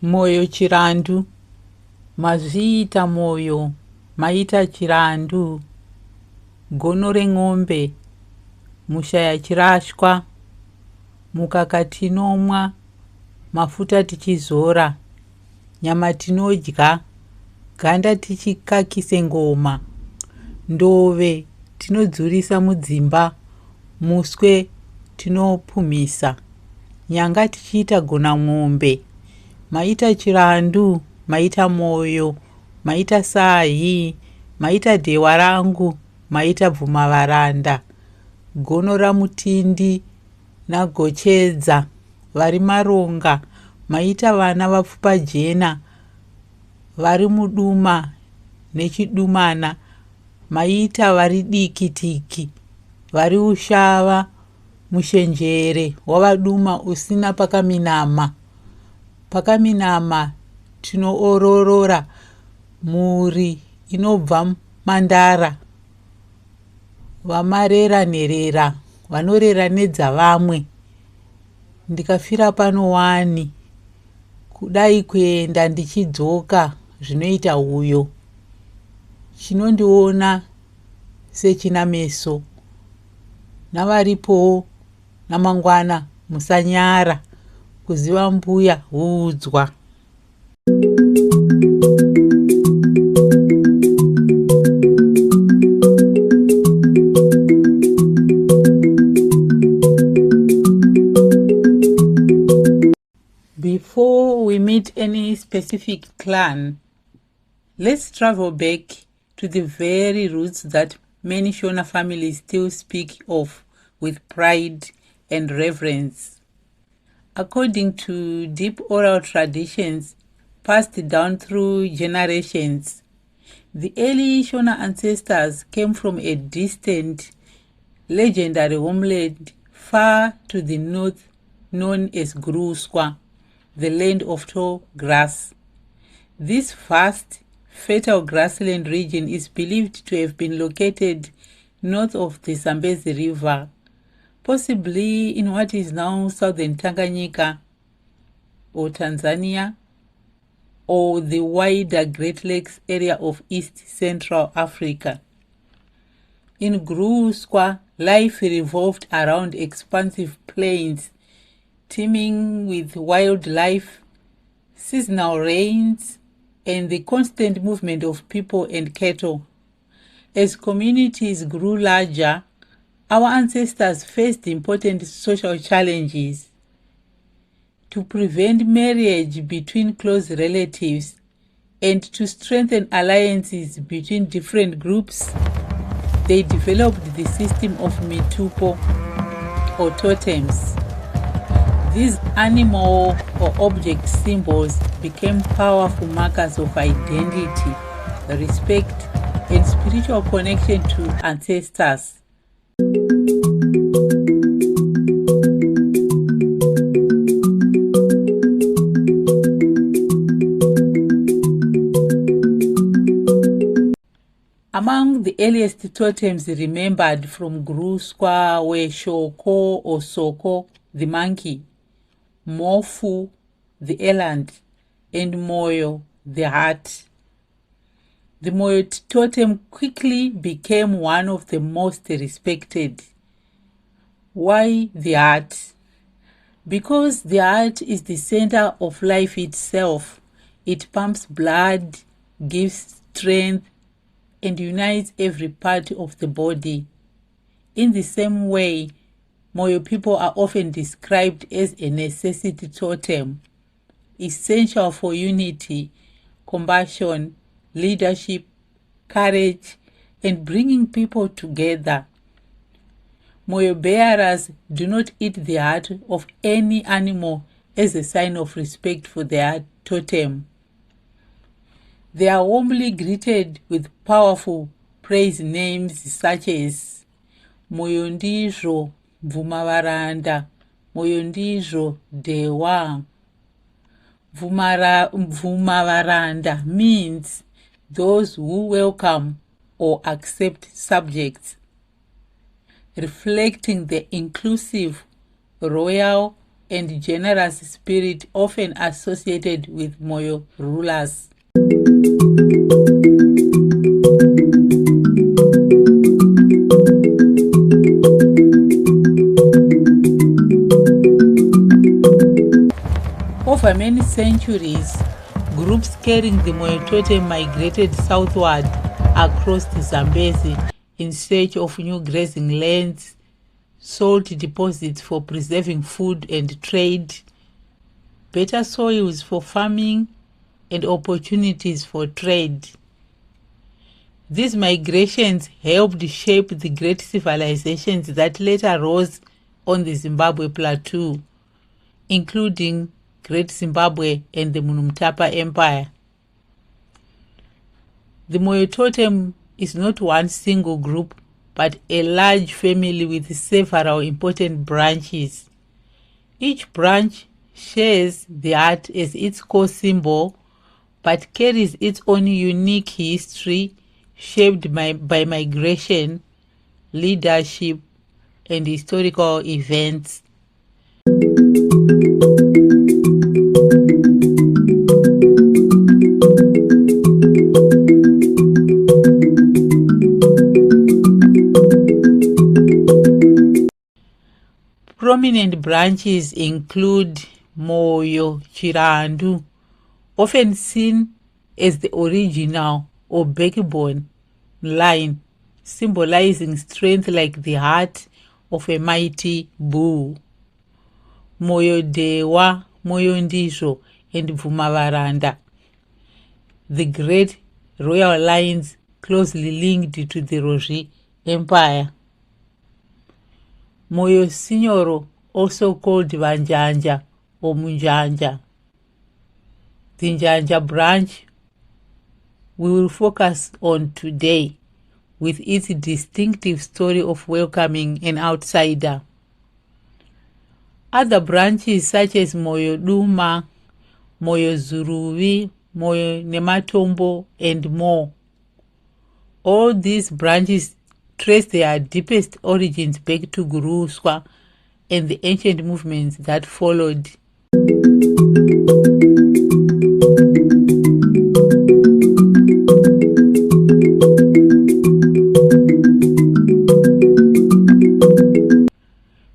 Moyo Chirandu, mazviita moyo, maita chirandu, gono reng'ombe, mushaya chirashwa, mukaka tinomwa, mafuta tichizora, nyama tinodya, ganda tichikakise ngoma, ndove tinodzurisa mudzimba, muswe tinopumisa, nyanga tichiita gona mwombe, maita chirandu, maita moyo, maita sahi, maita dhewa rangu, maita bvumavaranda, gono ramutindi nagochedza, vari maronga, maita vana vapfupa jena, vari muduma nechidumana, maita vari diki-tiki, vari ushava, mushenjere wavaduma usina pakaminama. Pakaminama tinoororora muri inobva mandara, vamarera nherera, vanorera nedzavamwe. Ndikafira pano wani, kudai kuenda ndichidzoka zvinoita uyo. Chinondiona sechina meso. Navaripowo namangwana musanyara, kuziva mbuya huudzwa. Before we meet any specific clan, let's travel back to the very roots that many Shona families still speak of with pride and reverence. According to deep oral traditions passed down through generations, the early Shona ancestors came from a distant, legendary homeland far to the north known as Gruswa, the land of tall grass. This vast, fertile grassland region is believed to have been located north of the Zambezi River, possibly in what is now southern Tanganyika or Tanzania, or the wider Great Lakes area of East Central Africa. In Gruswa, life revolved around expansive plains teeming with wildlife, seasonal rains, and the constant movement of people and cattle. As communities grew larger, our ancestors faced important social challenges. To prevent marriage between close relatives and to strengthen alliances between different groups, they developed the system of Mitupo or Totems. These animal or object symbols became powerful markers of identity, respect, and spiritual connection to ancestors. Among the earliest totems remembered from Gruswa were Shoko or Soko, the monkey, Mofu, the eland, and Moyo, the heart. The Moyo Totem quickly became one of the most respected. Why the heart? Because the heart is the center of life itself. It pumps blood, gives strength, and unites every part of the body. In the same way, Moyo people are often described as a necessity totem, essential for unity, compassion, leadership, courage, and bringing people together. Moyo bearers do not eat the heart of any animal as a sign of respect for their totem. They are warmly greeted with powerful praise names such as Moyo ndizvo bvumavaranda, Moyo ndizvo dewa. Bvumavaranda means those who welcome or accept subjects, reflecting the inclusive, royal, and generous spirit often associated with Moyo rulers. Over many centuries, groups carrying the Moyo Totem migrated southward across the Zambezi in search of new grazing lands, salt deposits for preserving food and trade, better soils for farming, and opportunities for trade. These migrations helped shape the great civilizations that later rose on the Zimbabwe plateau, including Great Zimbabwe and the Mitupo Empire. The Moyo Totem is not one single group, but a large family with several important branches. Each branch shares the heart as its core symbol, but carries its own unique history shaped by migration, leadership, and historical events. Prominent branches include Moyo Chirandu, often seen as the original or backbone line, symbolizing strength like the heart of a mighty bull. Moyo Dewa, Moyo Ndizvo, and Vumavaranda, the great royal lines closely linked to the Rozvi Empire. Moyo Sinyoro, also called Janja or Janja. The Janja branch we will focus on today, with its distinctive story of welcoming an outsider. Other branches such as Moyo Duma, Moyo Zuruvi, Moyo Nematombo, and more. All these branches trace their deepest origins back to Guruswa and the ancient movements that followed.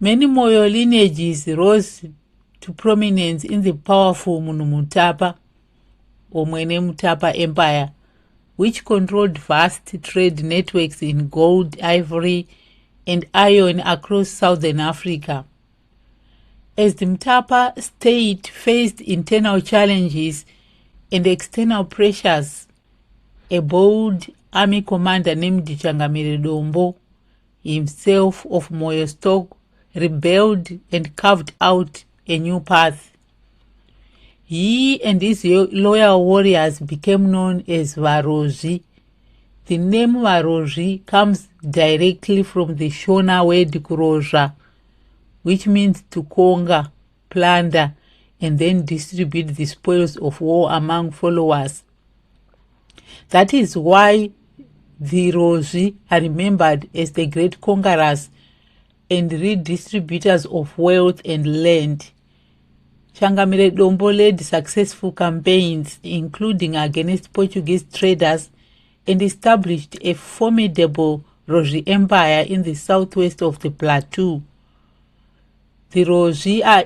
Many Moyo lineages rose to prominence in the powerful Mutapa or Mutapa Empire, which controlled vast trade networks in gold, ivory, and iron across southern Africa. As the Mutapa state faced internal challenges and external pressures, a bold army commander named Changamire Dombo, himself of Moyo stock, rebelled and carved out a new path. He and his loyal warriors became known as Rozvi. The name Rozvi comes directly from the Shona word kurozva, which means to conquer, plunder, and then distribute the spoils of war among followers. That is why the Rozvi are remembered as the great conquerors and redistributors of wealth and land. Changamire Dombo led successful campaigns, including against Portuguese traders, and established a formidable Rozvi Empire in the southwest of the plateau. The Rozvi are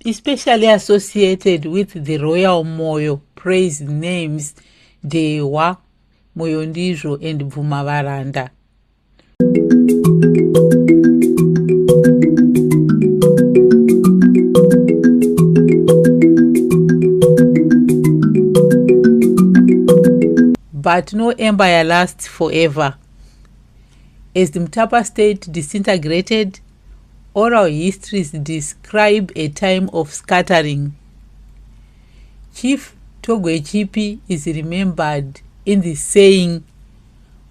especially associated with the royal Moyo praise names Dewa, Moyo Ndizvo, and Vumavaranda. But no empire lasts forever. As the Mutapa state disintegrated, oral histories describe a time of scattering. Chief Togwe Chipi is remembered in the saying,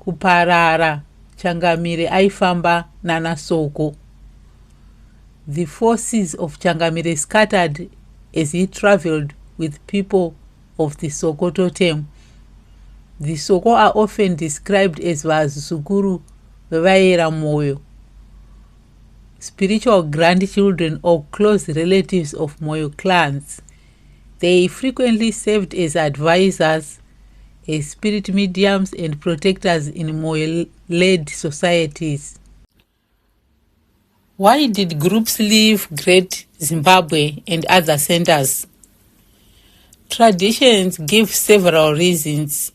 Kuparara, Changamire aifamba nana soko. The forces of Changamire scattered as he traveled with people of the Soko Totem. The Soko are often described as Vazukuru Vaira Moyo. spiritual grandchildren or close relatives of Moyo clans. They frequently served as advisors, as spirit mediums and protectors in Moyo-led societies. Why did groups leave Great Zimbabwe and other centers? Traditions give several reasons.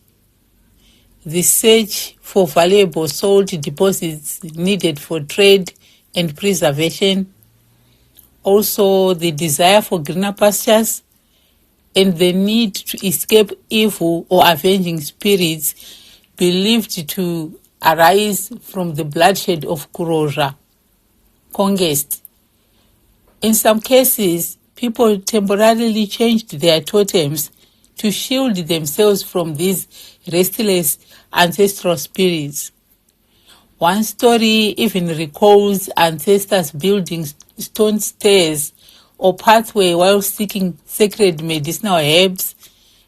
The search for valuable salt deposits needed for trade and preservation, also the desire for greener pastures, and the need to escape evil or avenging spirits believed to arise from the bloodshed of Kurora, Conquest. In some cases, people temporarily changed their totems to shield themselves from these restless ancestral spirits. One story even recalls ancestors building stone stairs or pathway while seeking sacred medicinal herbs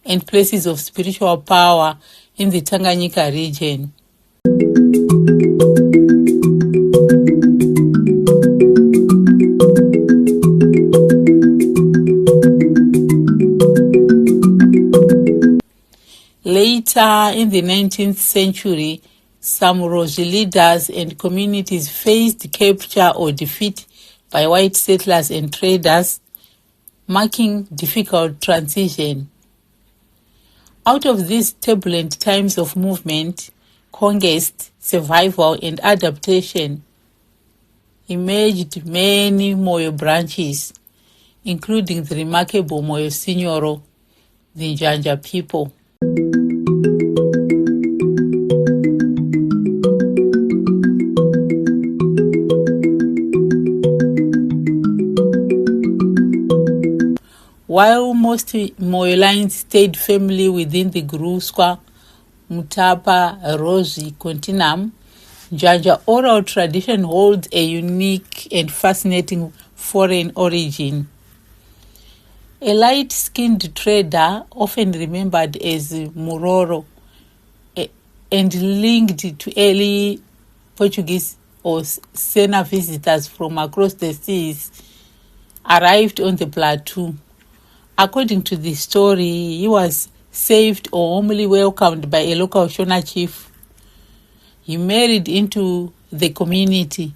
and places of spiritual power in the Tanganyika region. Later in the 19th century, some Rozvi leaders and communities faced capture or defeat by white settlers and traders, marking difficult transition. Out of these turbulent times of movement, conquest, survival, and adaptation, emerged many Moyo branches, including the remarkable Moyo Sinyoro, the Janja people. While most Moyo lines stayed firmly within the Guruswa, Mutapa, Rozvi continuum, Janja oral tradition holds a unique and fascinating foreign origin. A light-skinned trader, often remembered as Muroro, and linked to early Portuguese or Sena visitors from across the seas, arrived on the plateau. According to the story, he was saved or warmly welcomed by a local Shona chief. He married into the community,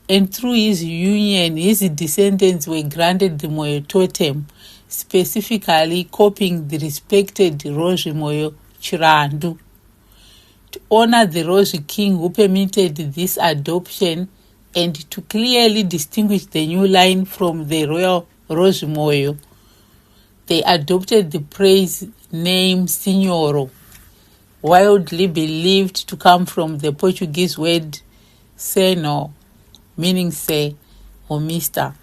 and through his union, his descendants were granted the Moyo Totem, specifically copying the respected Rozvi Moyo Chirandu. To honor the Rozvi king who permitted this adoption and to clearly distinguish the new line from the royal Rozvi Moyo, they adopted the praise name Sinyoro, widely believed to come from the Portuguese word Senhor, meaning say or mister.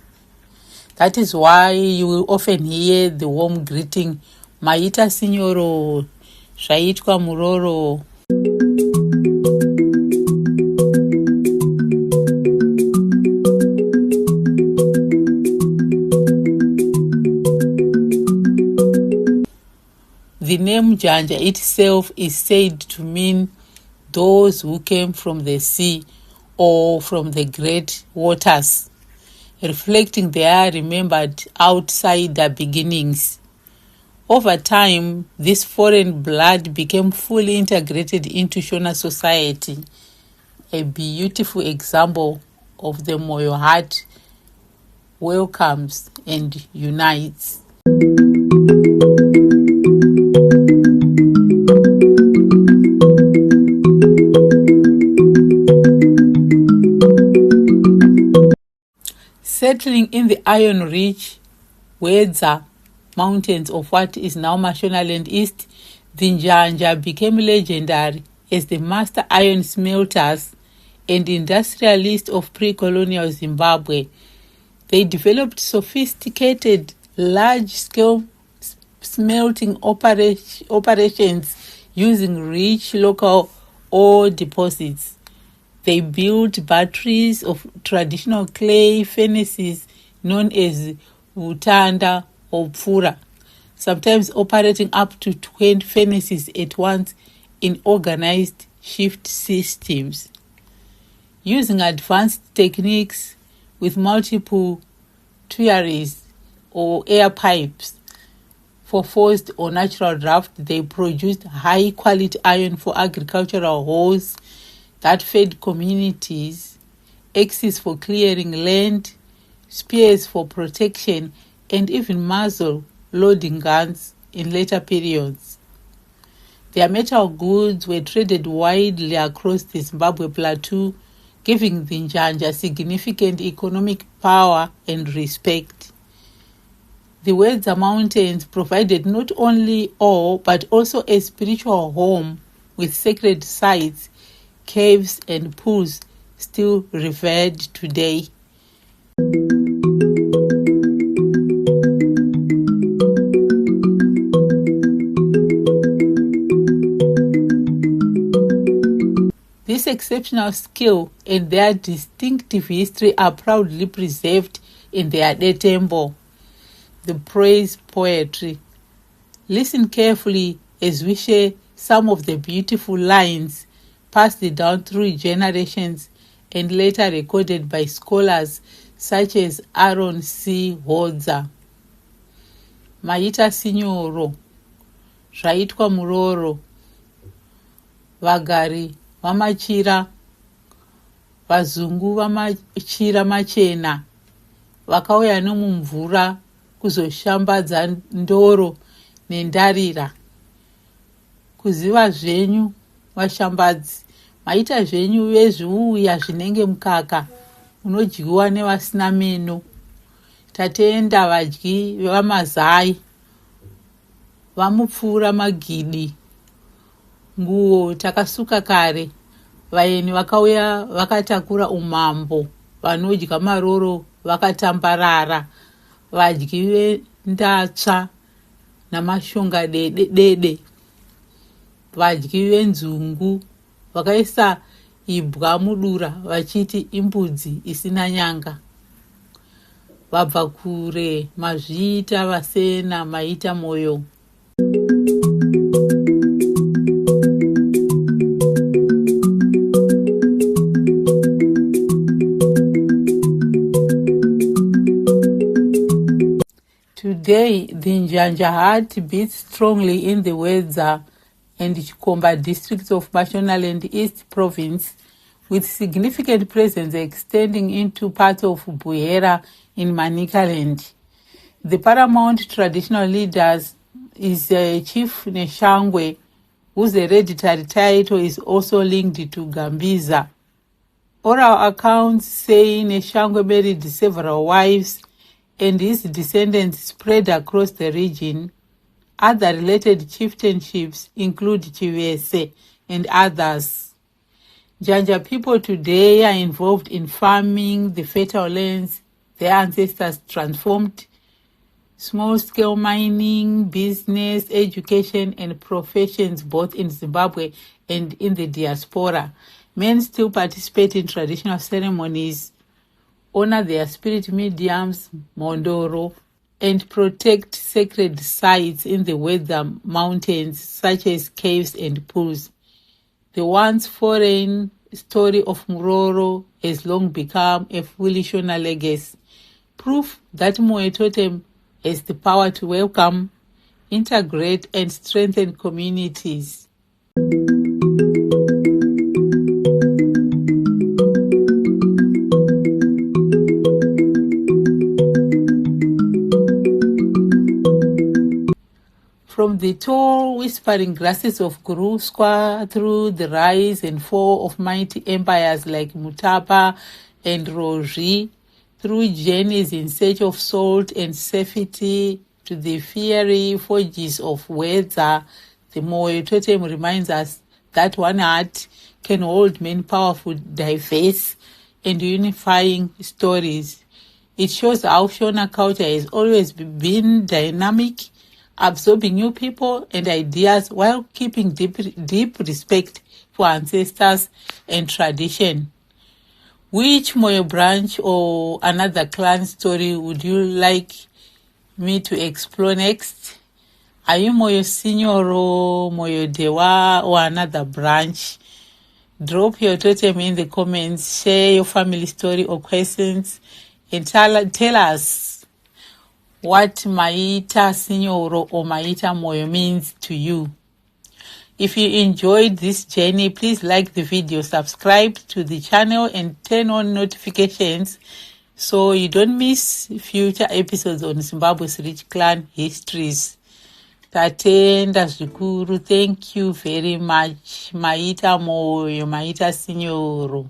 That is why you will often hear the warm greeting, Maita Sinyoro, Shaitwa Muroro. The name Janja itself is said to mean those who came from the sea or from the great waters, reflecting their remembered outsider beginnings. Over time, this foreign blood became fully integrated into Shona society, a beautiful example of the Moyo heart welcomes and unites. Settling in the iron-rich Wedza mountains of what is now Mashonaland East, the Janja became legendary as the master iron smelters and industrialists of pre-colonial Zimbabwe. They developed sophisticated, large-scale smelting operations using rich local ore deposits. They built batteries of traditional clay furnaces known as Utanda or Pfura, sometimes operating up to 20 furnaces at once in organized shift systems. Using advanced techniques, with multiple tuyeries or air pipes for forced or natural draft. They produced high quality iron for agricultural hoes that fed communities, axes for clearing land, spears for protection, and even muzzle loading guns in later periods. Their metal goods were traded widely across the Zimbabwe plateau, giving the Janja significant economic power and respect. The Wedza Mountains provided not only ore but also a spiritual home with sacred sites, caves and pools still revered today. This exceptional skill and their distinctive history are proudly preserved in their temple. The praise poetry. Listen carefully as we share some of the beautiful lines passed down through generations and later recorded by scholars such as Aaron C. Hodza. Moyo Sinyoro, zvaitwa muroro, vagari vamachira, vazungu vamachira machena, vakauya nomumvura kuzoshambadza ndoro nendarira. Kuziva zvenyu vashambadzi, maita zvenyu vezviuya zvinenge mukaka unodyiwa nevasina meno. Tatenda vadyi vamazai, vamupfuura magidi. Nguo takasuka kare, vaeni vakauya vakatakura umambo, vanodya maroro vakatambarara, vadyi vendatsva namashonga dede, vadyi venzungu vakaisa ibwa mudura vachiti imbudzi isina nyanga. Vabva kure mazviita vasena maita moyo. Today, the Janja heart beats strongly in the Wedza and Chikomba districts of Mashonaland East Province, with significant presence extending into parts of Buhera in Manicaland. The paramount traditional leaders is Chief Neshangwe, whose hereditary title is also linked to Gambiza. Oral accounts say Neshangwe married several wives and his descendants spread across the region. Other related chieftainships include Chivese and others. Janja people today are involved in farming the fertile lands their ancestors transformed, small-scale mining, business, education, and professions both in Zimbabwe and in the diaspora. Men still participate in traditional ceremonies, honor their spirit mediums, Mondoro, and protect sacred sites in the Wedza Mountains, such as caves and pools. The once foreign story of Muroro has long become a fully Shona legacy, proof that Moyo Totem has the power to welcome, integrate, and strengthen communities. From the tall, whispering grasses of Gurusqua through the rise and fall of mighty empires like Mitupo and Rozvi, through journeys in search of salt and safety to the fiery forges of Wedza, the Moyo Totem reminds us that one heart can hold many powerful, diverse, and unifying stories. It shows how Shona culture has always been dynamic, absorbing new people and ideas while keeping deep respect for ancestors and tradition. Which Moyo branch or another clan story would you like me to explore next? Are you Moyo Sinyoro, Moyo Dewa, or another branch? Drop your totem in the comments, share your family story or questions, and tell us what Maita Sinyoro or Maita Moyo means to you. If you enjoyed this journey, please like the video, subscribe to the channel and turn on notifications so you don't miss future episodes on Zimbabwe's rich clan histories. Tatenda zvikuru. Thank you very much. Maita Moyo, Maita Sinyoro.